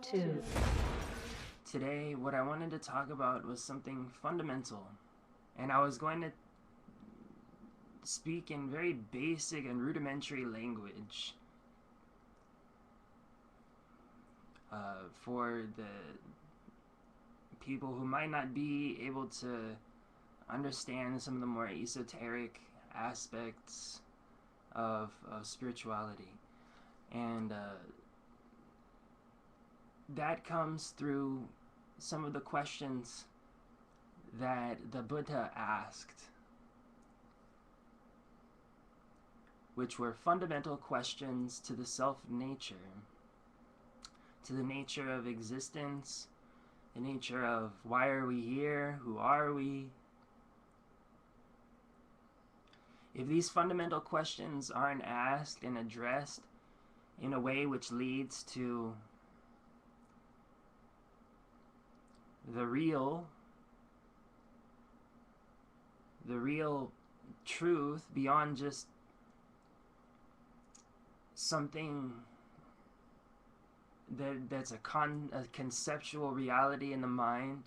2. Today, what I wanted to talk about was something fundamental, and I was going to speak in very basic and rudimentary language for the people who might not be able to understand some of the more esoteric aspects of spirituality. And that comes through some of the questions that the Buddha asked, which were fundamental questions to the self-nature, to the nature of existence, the nature of why are we here, who are we. If these fundamental questions aren't asked and addressed in a way which leads to the real truth beyond just something that's a conceptual reality in the mind,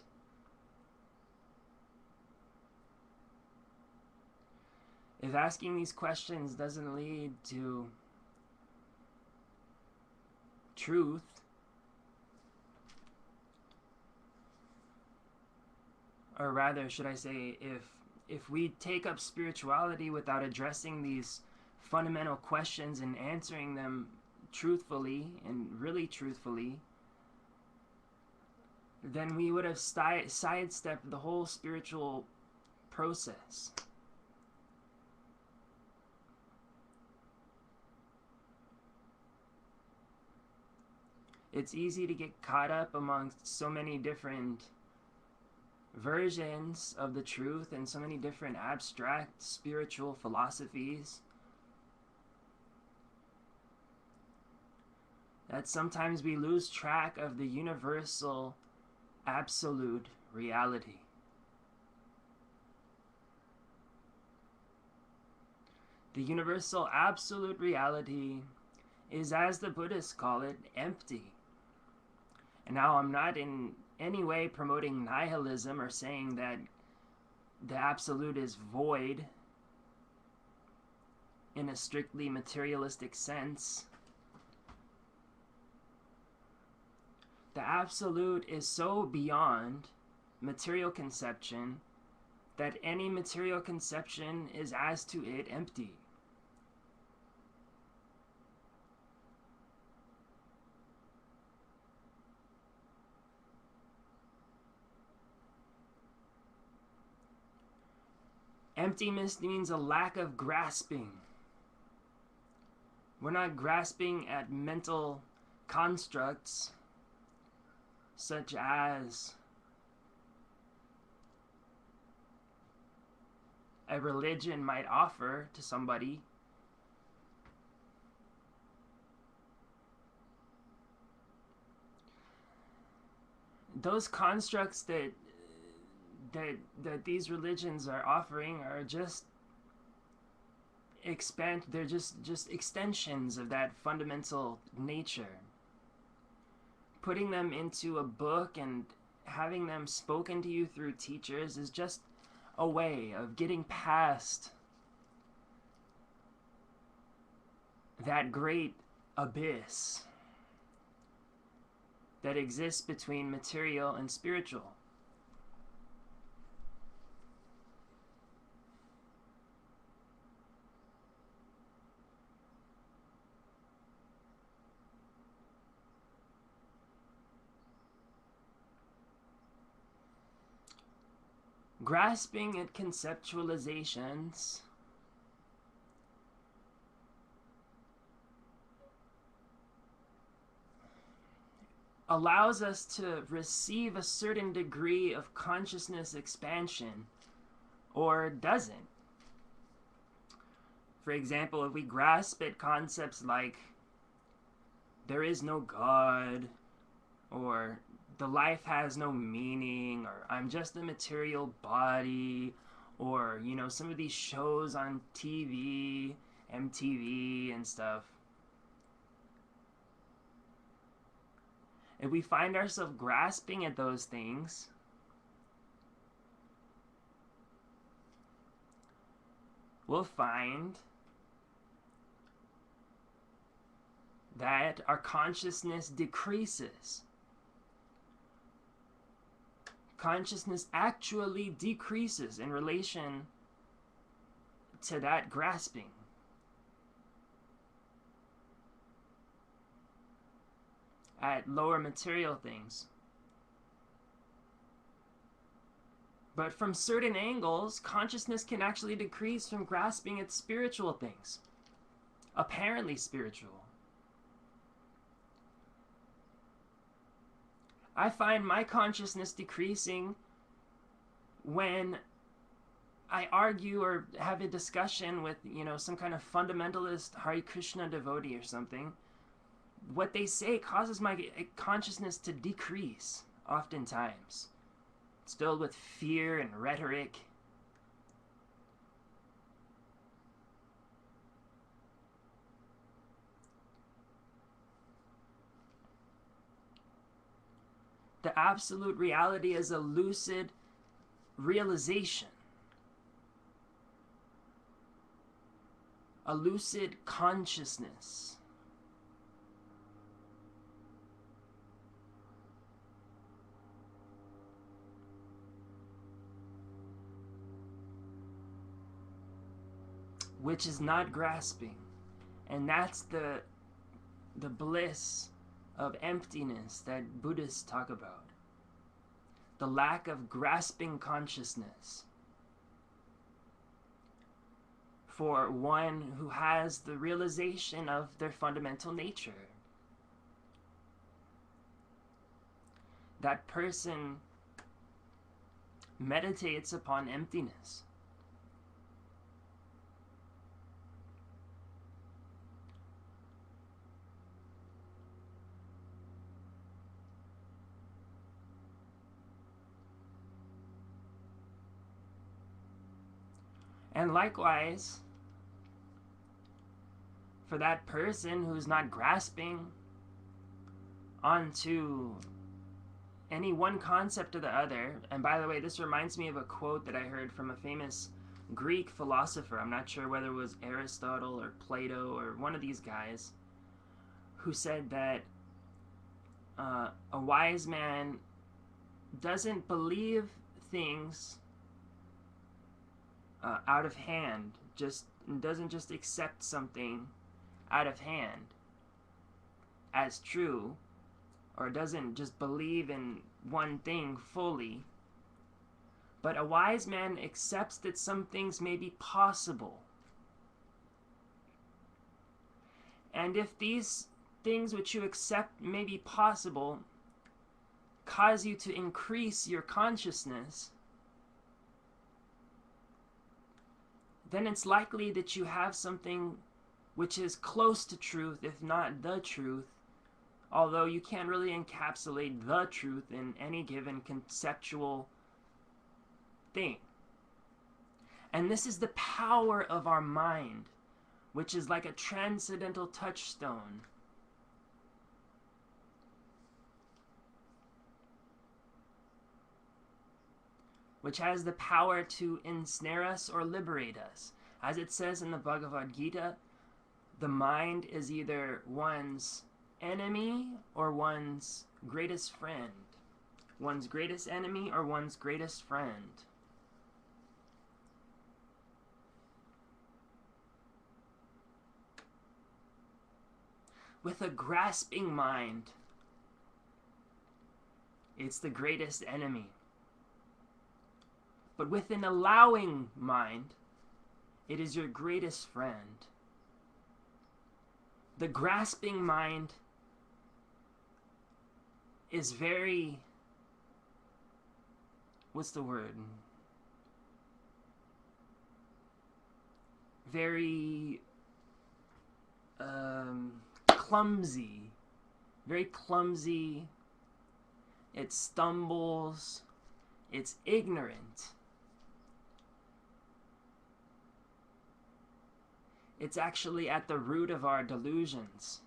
if asking these questions doesn't lead to truth, or rather, should I say, if we take up spirituality without addressing these fundamental questions and answering them truthfully and really truthfully, then we would have sidestepped the whole spiritual process. It's easy to get caught up amongst so many different versions of the truth and so many different abstract spiritual philosophies that sometimes we lose track of the universal absolute reality. The universal absolute reality is, as the Buddhists call it, empty. And now I'm not in any way promoting nihilism or saying that the absolute is void in a strictly materialistic sense. The absolute is so beyond material conception that any material conception is as to it empty. Emptiness means a lack of grasping. We're not grasping at mental constructs such as a religion might offer to somebody. Those constructs that these religions are offering are just they're just extensions of that fundamental nature. Putting them into a book and having them spoken to you through teachers is just a way of getting past that great abyss that exists between material and spiritual. Grasping at conceptualizations allows us to receive a certain degree of consciousness expansion, or doesn't. For example, if we grasp at concepts like there is no God, or the life has no meaning, or I'm just a material body, or, you know, some of these shows on TV, MTV and stuff. if we find ourselves grasping at those things, we'll find that our consciousness decreases. Consciousness actually decreases in relation to that grasping. At lower material things. But from certain angles, consciousness can actually decrease from grasping at spiritual things. Apparently spiritual. I find my consciousness decreasing when I argue or have a discussion with, some kind of fundamentalist Hare Krishna devotee or something. What they say causes my consciousness to decrease, oftentimes. It's filled with fear and rhetoric. The absolute reality is a lucid realization. A lucid consciousness. Which is not grasping. And that's the bliss of emptiness that Buddhists talk about. The lack of grasping consciousness. For one who has the realization of their fundamental nature. That person meditates upon emptiness. And likewise, for that person who's not grasping onto any one concept or the other, and by the way, this reminds me of a quote that I heard from a famous Greek philosopher, I'm not sure whether it was Aristotle or Plato or one of these guys, who said that a wise man doesn't believe things out of hand, doesn't just accept something out of hand as true, or doesn't just believe in one thing fully, but a wise man accepts that some things may be possible. And if these things which you accept may be possible cause you to increase your consciousness, then it's likely that you have something which is close to truth, if not the truth, although you can't really encapsulate the truth in any given conceptual thing. And this is the power of our mind, which is like a transcendental touchstone. Which has the power to ensnare us or liberate us. As it says in the Bhagavad Gita, the mind is either one's enemy or one's greatest friend. One's greatest enemy or one's greatest friend. With a grasping mind, it's the greatest enemy. But with an allowing mind, it is your greatest friend. The grasping mind is very, what's the word? Very clumsy. Very clumsy. It stumbles. It's ignorant. It's actually at the root of our delusions.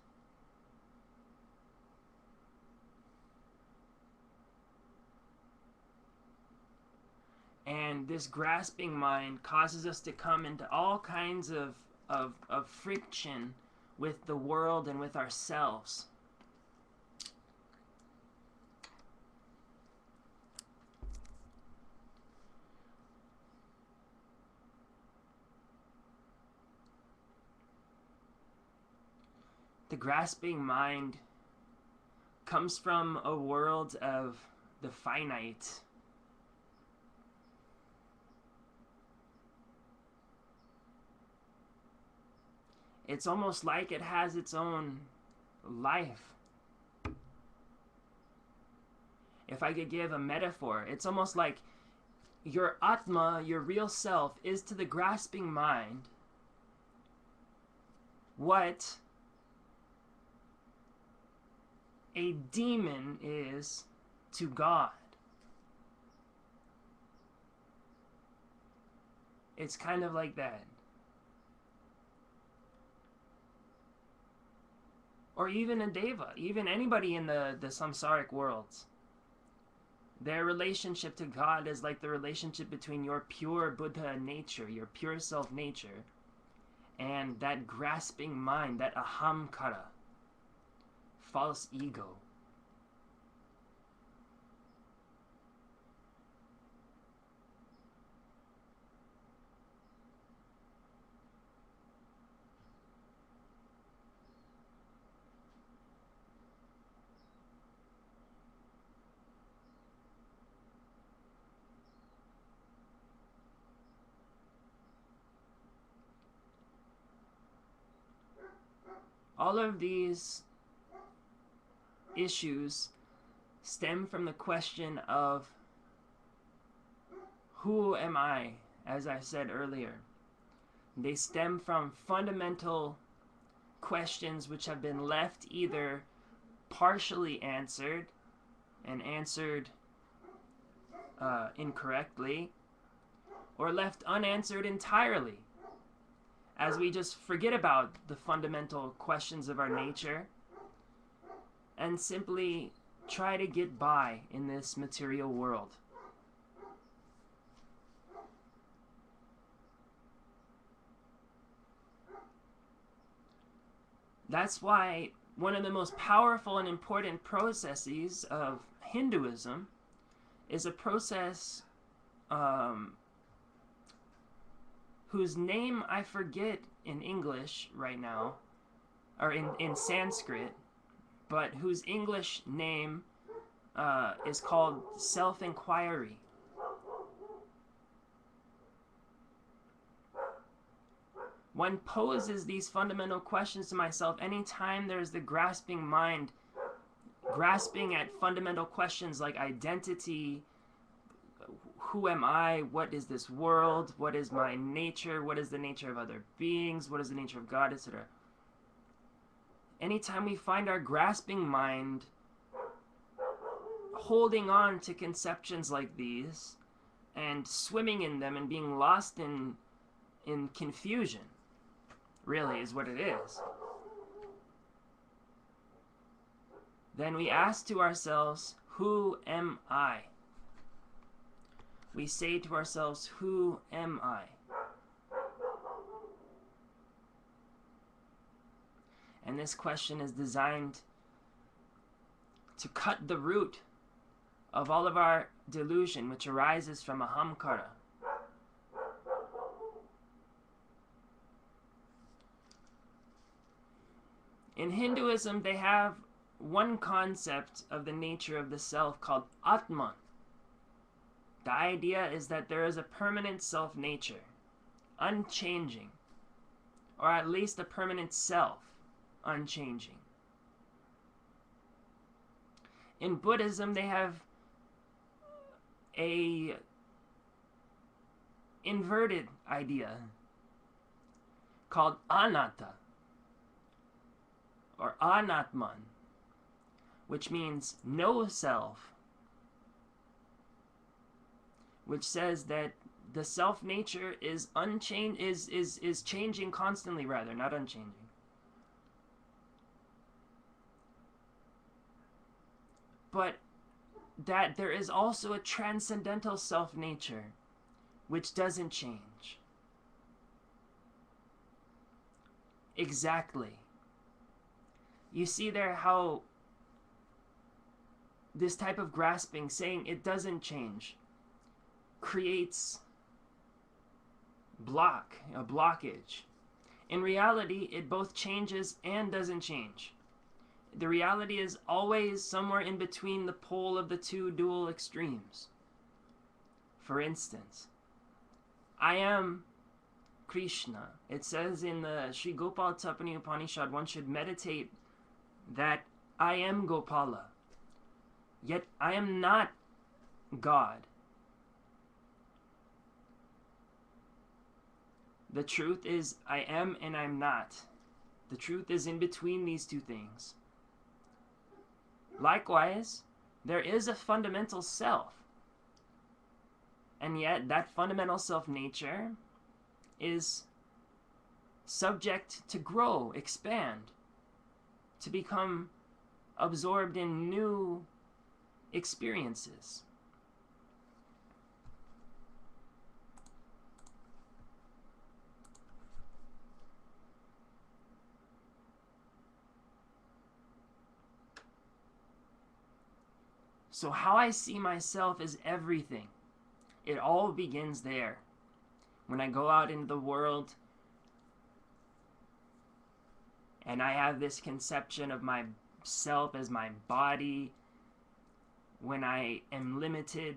And this grasping mind causes us to come into all kinds of friction with the world and with ourselves. The grasping mind comes from a world of the finite. It's almost like it has its own life. If I could give a metaphor, it's almost like your Atma, your real self, is to the grasping mind what a demon is to God. It's kind of like that. Or even a deva, even anybody in the samsaric worlds. Their relationship to God is like the relationship between your pure Buddha nature, your pure self nature, and that grasping mind, that ahamkara, false ego. All of these issues stem from the question of who am I, as I said earlier. They stem from fundamental questions which have been left either partially answered and answered incorrectly, or left unanswered entirely, as we just forget about the fundamental questions of our nature and simply try to get by in this material world. That's why one of the most powerful and important processes of Hinduism is a process whose name I forget in English right now, or in Sanskrit, but whose English name is called self-inquiry. One poses these fundamental questions to myself anytime there's the grasping mind, grasping at fundamental questions like identity, who am I, what is this world, what is my nature, what is the nature of other beings, what is the nature of God, etc. Anytime we find our grasping mind holding on to conceptions like these and swimming in them and being lost in confusion, really is what it is, then we ask to ourselves, who am I? We say to ourselves, who am I? And this question is designed to cut the root of all of our delusion, which arises from ahamkara. In Hinduism, they have one concept of the nature of the self called Atman. The idea is that there is a permanent self-nature, unchanging, or at least a permanent self, unchanging. In Buddhism, they have a inverted idea called anatta, or anatman, which means no self, which says that the self-nature is is changing constantly, rather, not unchanging. But that there is also a transcendental self-nature which doesn't change. Exactly. You see there how this type of grasping, saying it doesn't change, creates a blockage. In reality, it both changes and doesn't change. The reality is always somewhere in between the pole of the two dual extremes. For instance, I am Krishna. It says in the Sri Gopal Tapani Upanishad, one should meditate that I am Gopala, yet I am not God. The truth is I am and I'm not. The truth is in between these two things. Likewise, there is a fundamental self, and yet that fundamental self-nature is subject to grow, expand, to become absorbed in new experiences. So how I see myself is everything. It all begins there. When I go out into the world and I have this conception of myself as my body, when I am limited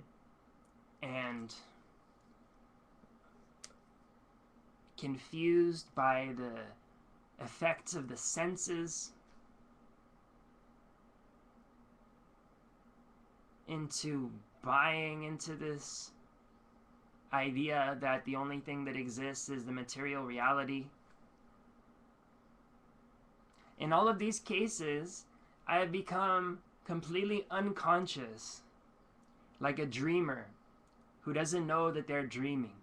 and confused by the effects of the senses, into buying into this idea that the only thing that exists is the material reality. In all of these cases, I have become completely unconscious, like a dreamer who doesn't know that they're dreaming.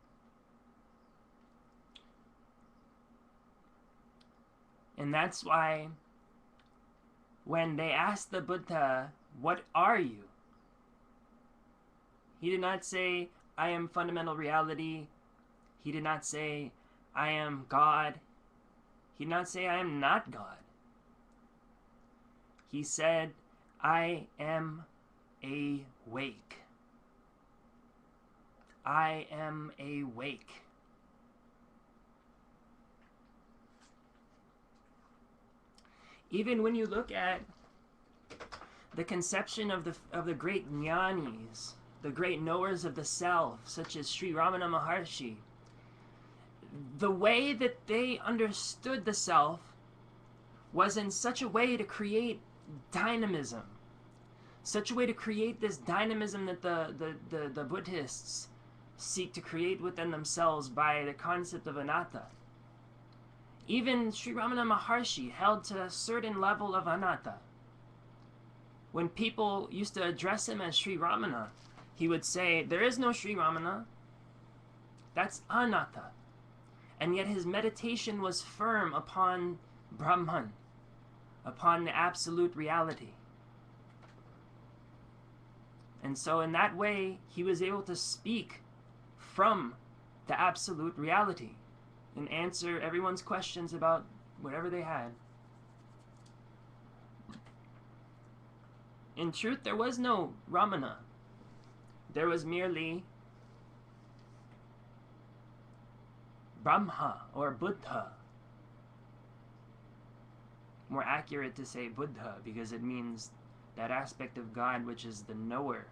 And that's why when they asked the Buddha, "What are you?" he did not say, "I am fundamental reality." He did not say, "I am God." He did not say, "I am not God." He said, "I am awake. I am awake." Even when you look at the conception of the great jnanis, the great knowers of the self, such as Sri Ramana Maharshi, the way that they understood the self was in such a way to create dynamism, such a way to create this dynamism that the Buddhists seek to create within themselves by the concept of anatta. Even Sri Ramana Maharshi held to a certain level of anatta. When people used to address him as Sri Ramana, he would say, "There is no Sri Ramana. That's anatta." And yet his meditation was firm upon Brahman, upon the absolute reality. And so in that way, he was able to speak from the absolute reality and answer everyone's questions about whatever they had. In truth, there was no Ramana. There was merely Brahma or Buddha. More accurate to say Buddha because it means that aspect of God which is the knower.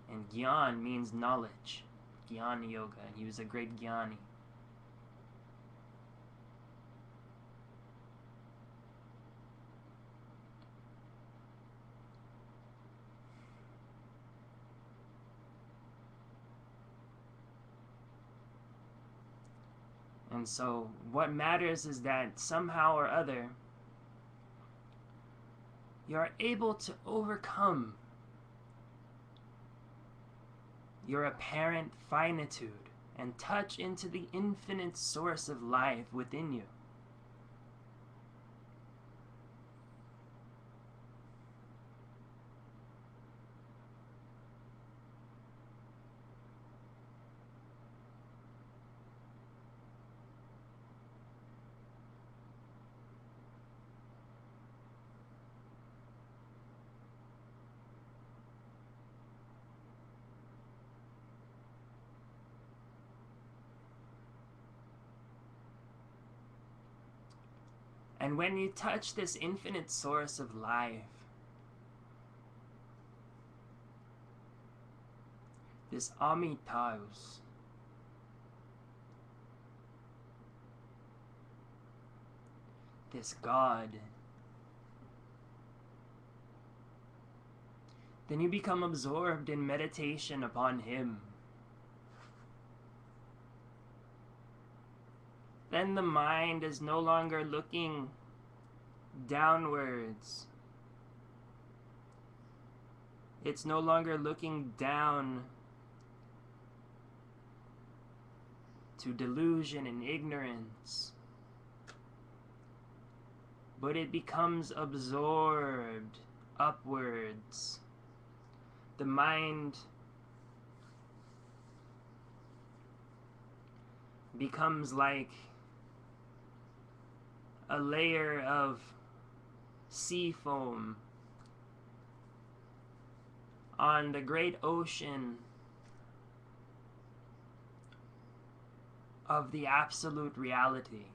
And Gyan means knowledge. Jnana Yoga. And he was a great Jnani. And so what matters is that somehow or other you're able to overcome your apparent finitude and touch into the infinite source of life within you. And when you touch this infinite source of life, this Amitabha, this God, then you become absorbed in meditation upon Him. Then the mind is no longer looking downwards. It's no longer looking down to delusion and ignorance, but it becomes absorbed upwards. The mind becomes like a layer of sea foam on the great ocean of the absolute reality.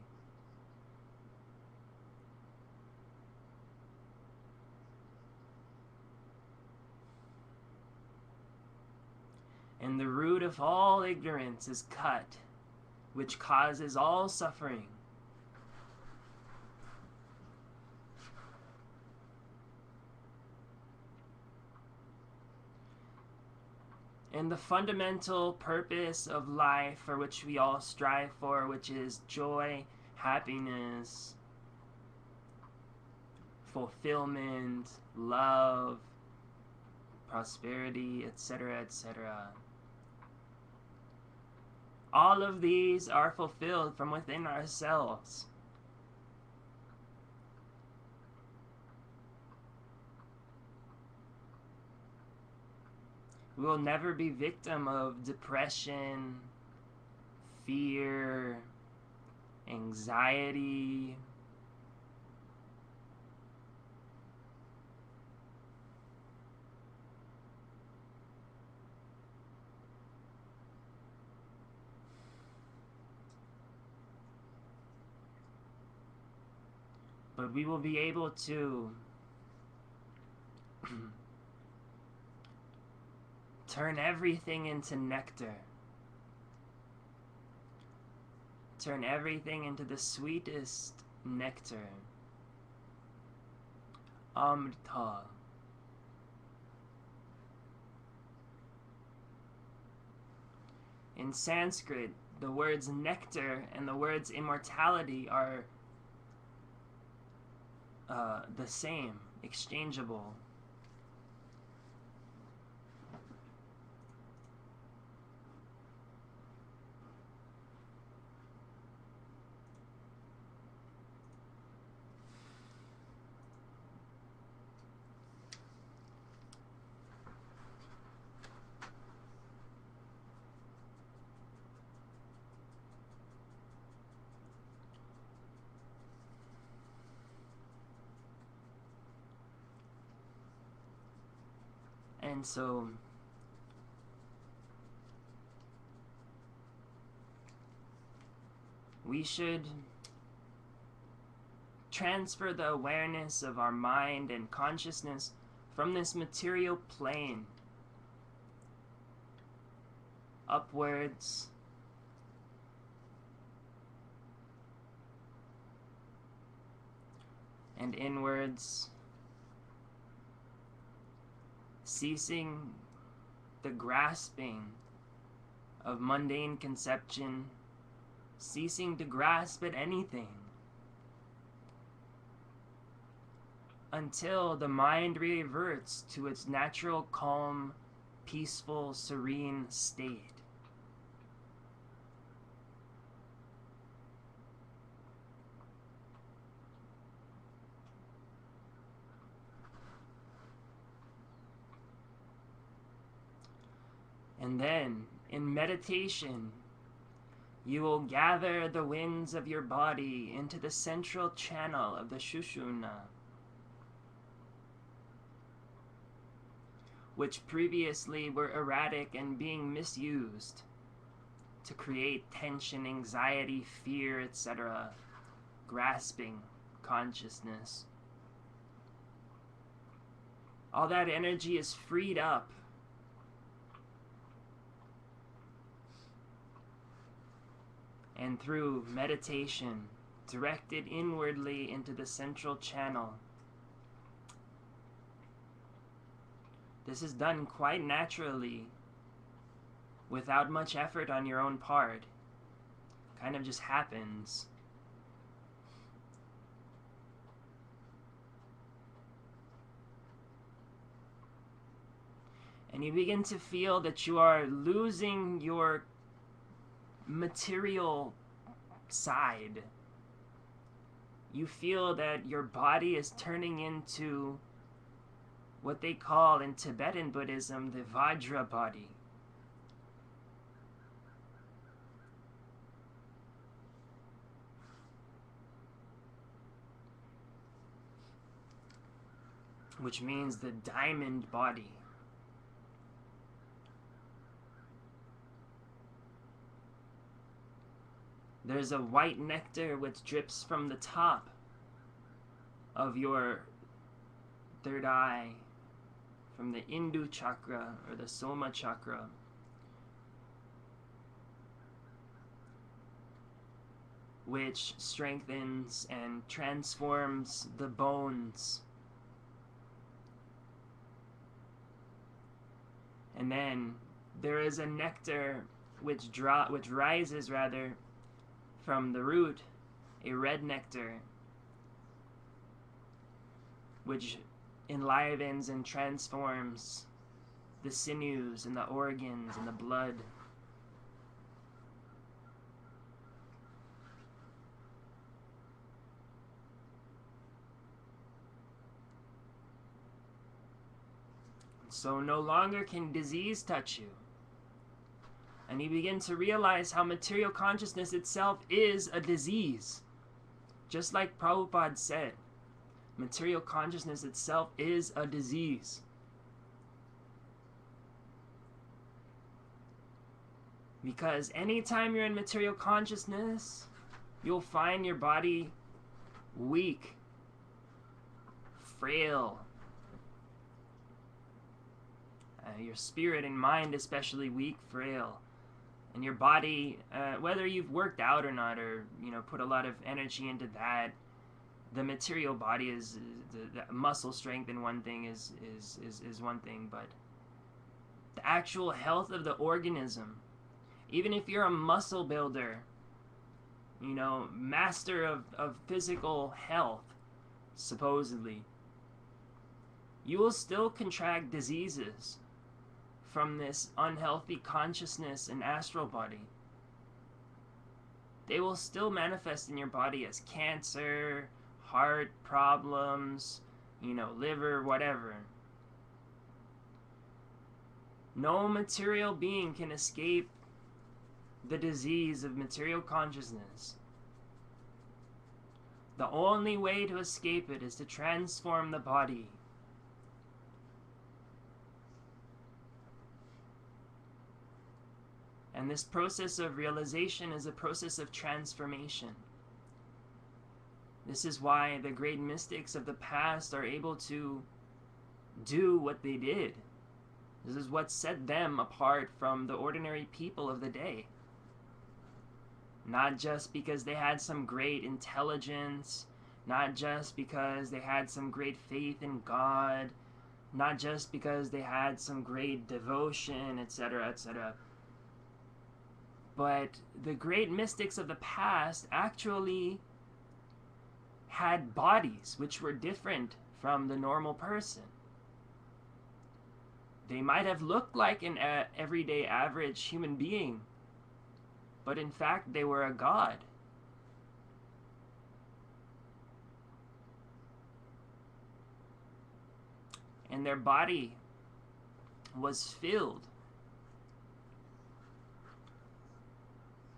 And the root of all ignorance is cut, which causes all suffering. And the fundamental purpose of life for which we all strive for, which is joy, happiness, fulfillment, love, prosperity, etc., etc. All of these are fulfilled from within ourselves. We will never be victim of depression, fear, anxiety. But we will be able to turn everything into nectar. Turn everything into the sweetest nectar. Amrita. In Sanskrit, the words nectar and the words immortality are the same, exchangeable. And so we should transfer the awareness of our mind and consciousness from this material plane upwards and inwards, ceasing the grasping of mundane conception, ceasing to grasp at anything, until the mind reverts to its natural, calm, peaceful, serene state. And then, in meditation, you will gather the winds of your body into the central channel of the Shushumna, which previously were erratic and being misused to create tension, anxiety, fear, etc., grasping, consciousness. All that energy is freed up. And through meditation, directed inwardly into the central channel. This is done quite naturally, without much effort on your own part. Kind of just happens. And you begin to feel that you are losing your material side. You feel that your body is turning into what they call in Tibetan Buddhism the vajra body. Which means the diamond body. There's a white nectar which drips from the top of your third eye, from the Indu chakra or the Soma chakra. Which strengthens and transforms the bones. And then there is a nectar which rises from the root, a red nectar, which enlivens and transforms the sinews and the organs and the blood. So no longer can disease touch you. And you begin to realize how material consciousness itself is a disease. Just like Prabhupada said, material consciousness itself is a disease. Because anytime you're in material consciousness, you'll find your body weak, frail. Your spirit and mind especially weak, frail. And your body, whether you've worked out or not, or put a lot of energy into that, the material body is the muscle strength in one thing is one thing, but the actual health of the organism, even if you're a muscle builder, master of physical health, supposedly, you will still contract diseases from this unhealthy consciousness and astral body. They will still manifest in your body as cancer, heart problems, liver, whatever. No material being can escape the disease of material consciousness. The only way to escape it is to transform the body. And this process of realization is a process of transformation. This is why the great mystics of the past are able to do what they did. This is what set them apart from the ordinary people of the day. Not just because they had some great intelligence, not just because they had some great faith in God, not just because they had some great devotion, etc., etc. But the great mystics of the past actually had bodies which were different from the normal person. They might have looked like an everyday average human being, but in fact they were a god. And their body was filled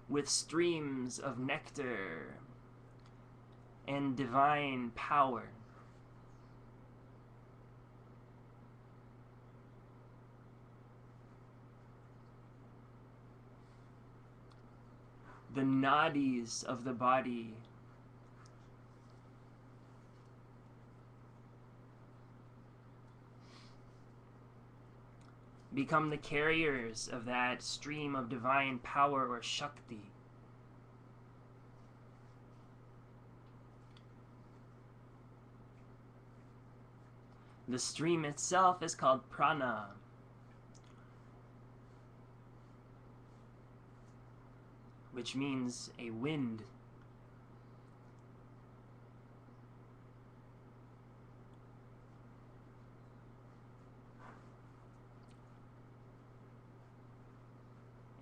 with streams of nectar and divine power. The nadis of the body become the carriers of that stream of divine power or Shakti. The stream itself is called prana. Which means a wind.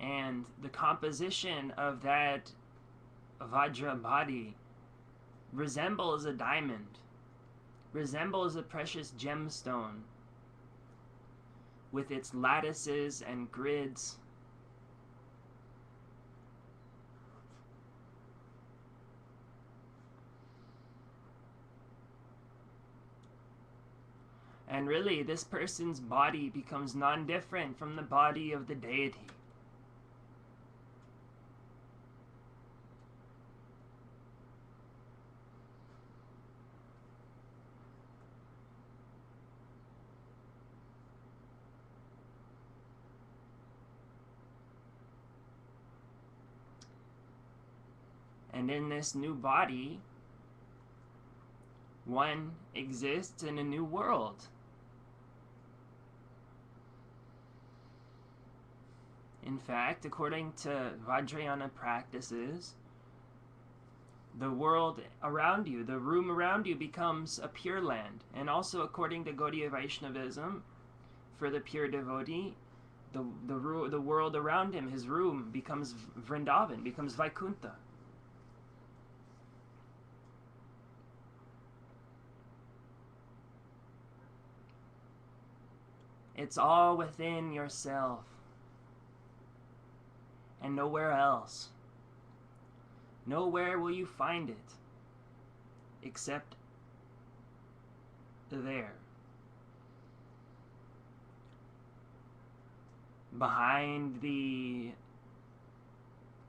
And the composition of that vajra body resembles a diamond, resembles a precious gemstone with its lattices and grids. And really, this person's body becomes non-different from the body of the deity. And in this new body, one exists in a new world. In fact, according to Vajrayana practices, the world around you, the room around you, becomes a pure land. And also according to Gaudiya Vaishnavism, for the pure devotee, the world around him, his room, becomes Vrindavan, becomes Vaikuntha. It's all within yourself and nowhere else. Nowhere will you find it except there. Behind the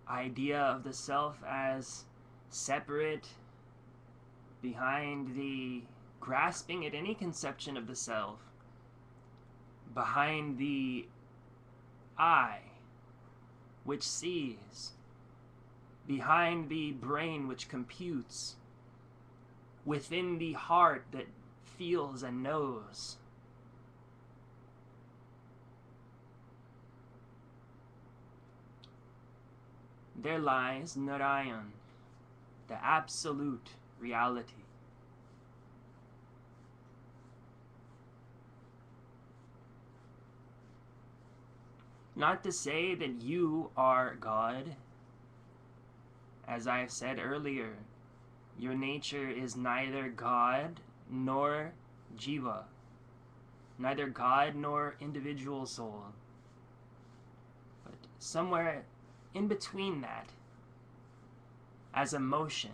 idea of the self as separate, behind the grasping at any conception of the self, behind the I, which sees, behind the brain which computes, within the heart that feels and knows, there lies Narayan, the absolute reality. Not to say that you are God. As I have said earlier, your nature is neither God nor jiva, neither God nor individual soul, but somewhere in between that, as emotion.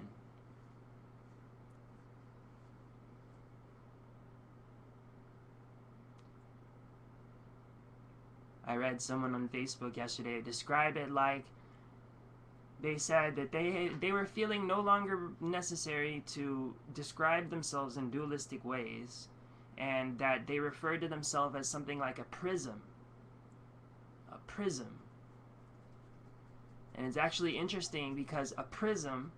I read someone on Facebook yesterday describe it like they said that they were feeling no longer necessary to describe themselves in dualistic ways, and that they referred to themselves as something like a prism. A prism. And it's actually interesting because a prism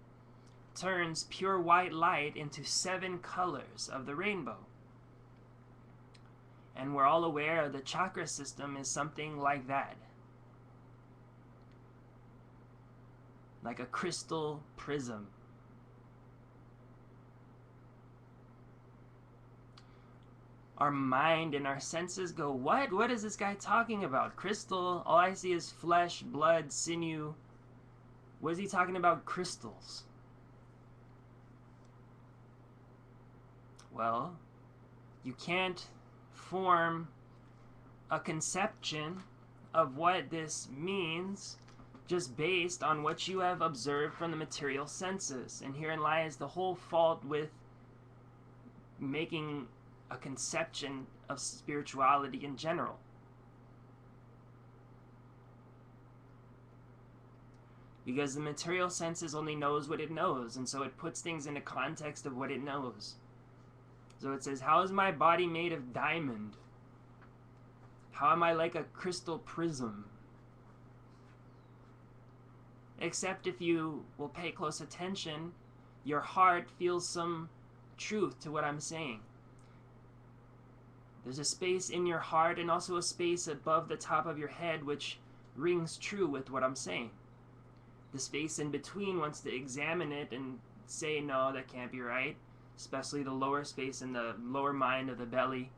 turns pure white light into 7 colors of the rainbow. And we're all aware the chakra system is something like that. Like a crystal prism. Our mind and our senses go, what? What is this guy talking about? Crystal? All I see is flesh, blood, sinew. What is he talking about crystals? Well, you can't form a conception of what this means just based on what you have observed from the material senses. And herein lies the whole fault with making a conception of spirituality in general. Because the material senses only knows what it knows, and so it puts things into context of what it knows. So it says, how is my body made of diamond? How am I like a crystal prism? Except if you will pay close attention, your heart feels some truth to what I'm saying. There's a space in your heart and also a space above the top of your head which rings true with what I'm saying. The space in between wants to examine it and say, no, that can't be right, especially the lower space in the lower mind of the belly.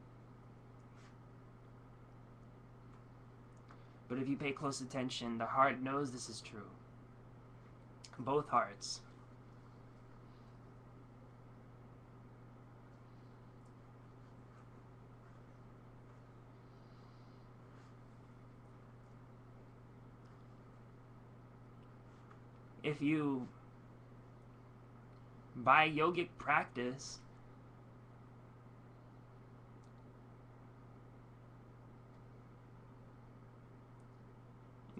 But if you pay close attention, the heart knows this is true. Both hearts. If you, by yogic practice,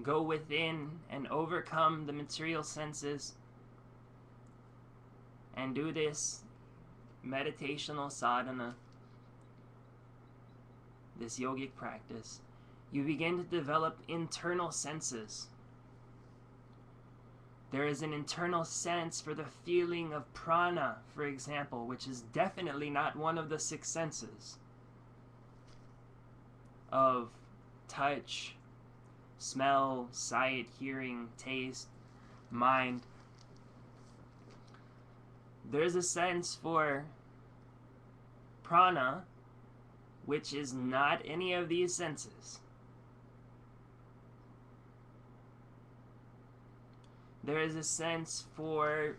go within and overcome the material senses and do this meditational sadhana, this yogic practice, you begin to develop internal senses. There is an internal sense for the feeling of prana, for example, which is definitely not one of the 6 senses of touch, smell, sight, hearing, taste, mind. There's a sense for prana, which is not any of these senses. There is a sense for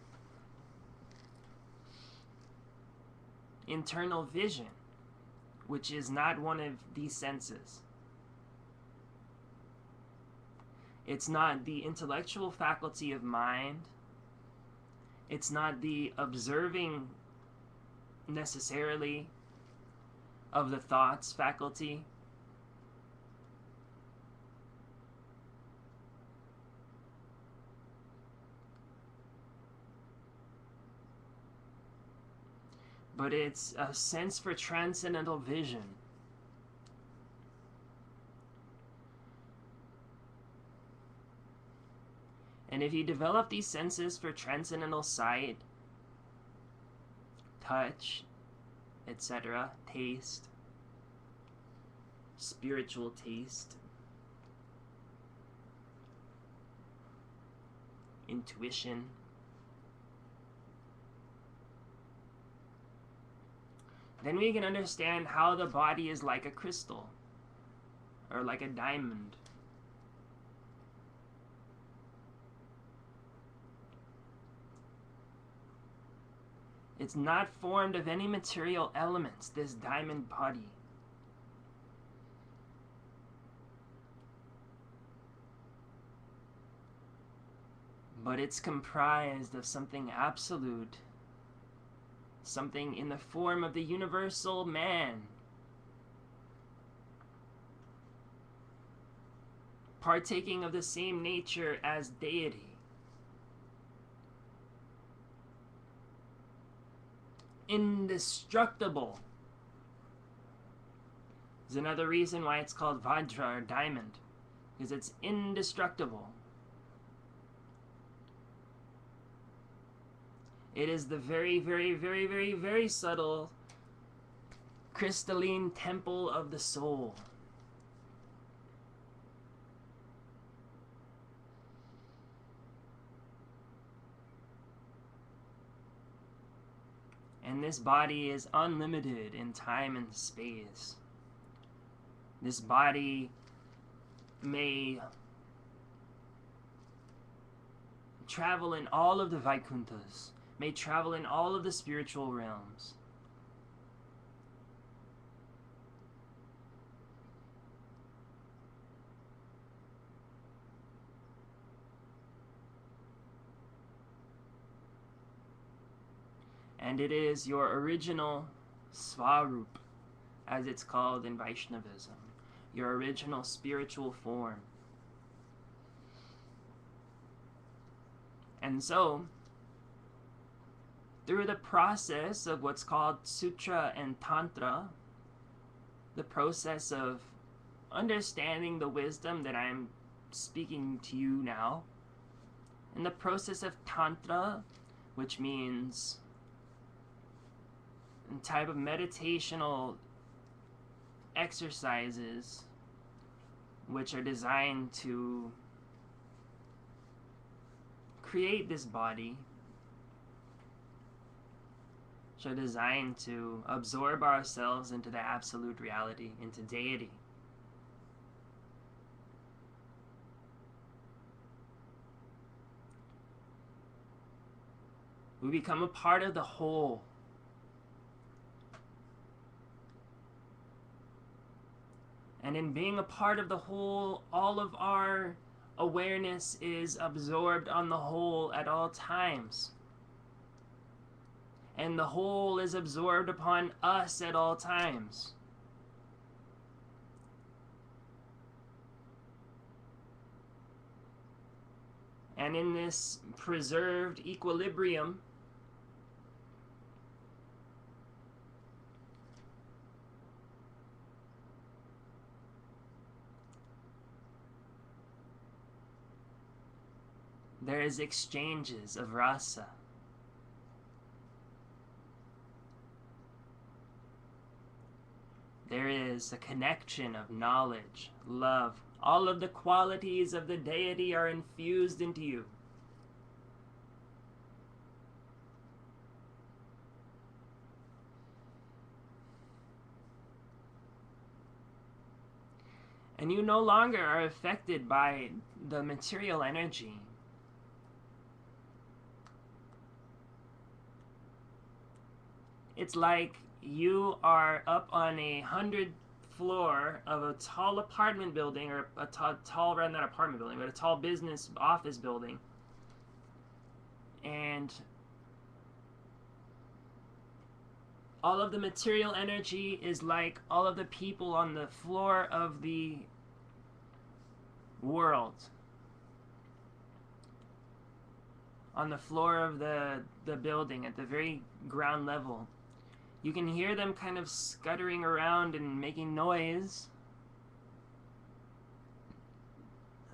internal vision, which is not one of these senses. It's not the intellectual faculty of mind. It's not the observing necessarily of the thoughts faculty. But it's a sense for transcendental vision. And if you develop these senses for transcendental sight, touch, etc., taste, spiritual taste, intuition, then we can understand how the body is like a crystal or like a diamond. It's not formed of any material elements, this diamond body. But it's comprised of something absolute, something in the form of the universal man, partaking of the same nature as deity. Indestructible is another reason why it's called vajra or diamond, because it's indestructible. It is the very, very, very, very, very subtle crystalline temple of the soul. And this body is unlimited in time and space. This body may travel in all of the Vaikunthas, may travel in all of the spiritual realms. And it is your original Svarup, as it's called in Vaishnavism, your original spiritual form. And so, through the process of what's called Sutra and Tantra, the process of understanding the wisdom that I'm speaking to you now, in the process of Tantra, which means a type of meditational exercises which are designed to create this body, which are designed to absorb ourselves into the absolute reality, into deity. We become a part of the whole. And in being a part of the whole, all of our awareness is absorbed on the whole at all times. And the whole is absorbed upon us at all times. And in this preserved equilibrium, there is exchanges of rasa. There is a connection of knowledge, love. All of the qualities of the deity are infused into you. And you no longer are affected by the material energy. It's like you are up on 100th floor of a tall apartment building, or a tall, not apartment building, but a tall business office building. And all of the material energy is like all of the people on the floor of the world. On the floor of the building at the very ground level. You can hear them kind of scuttering around and making noise.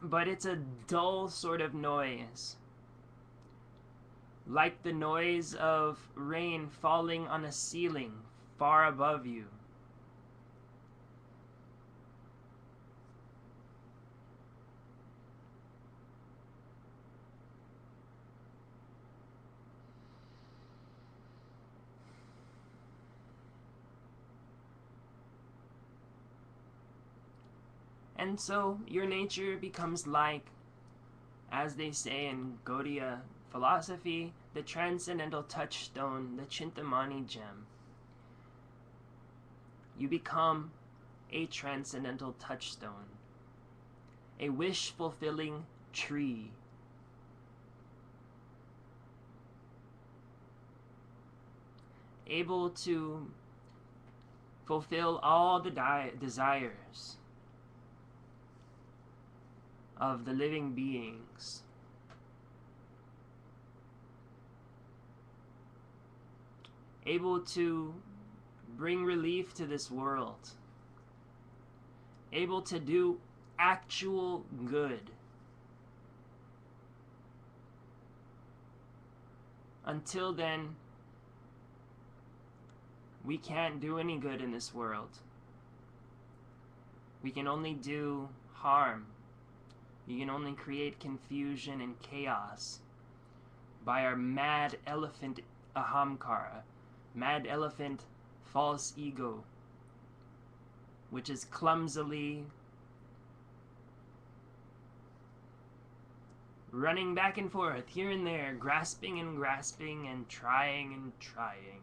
But it's a dull sort of noise. Like the noise of rain falling on a ceiling far above you. And so your nature becomes like, as they say in Gaudiya philosophy, the transcendental touchstone, the Chintamani gem. You become a transcendental touchstone, a wish-fulfilling tree. Able to fulfill all the desires of the living beings. Able to bring relief to this world. Able to do actual good. Until then, we can't do any good in this world. We can only do harm. You can only create confusion and chaos by our mad elephant ahamkara, mad elephant false ego, which is clumsily running back and forth, here and there, grasping and trying and trying.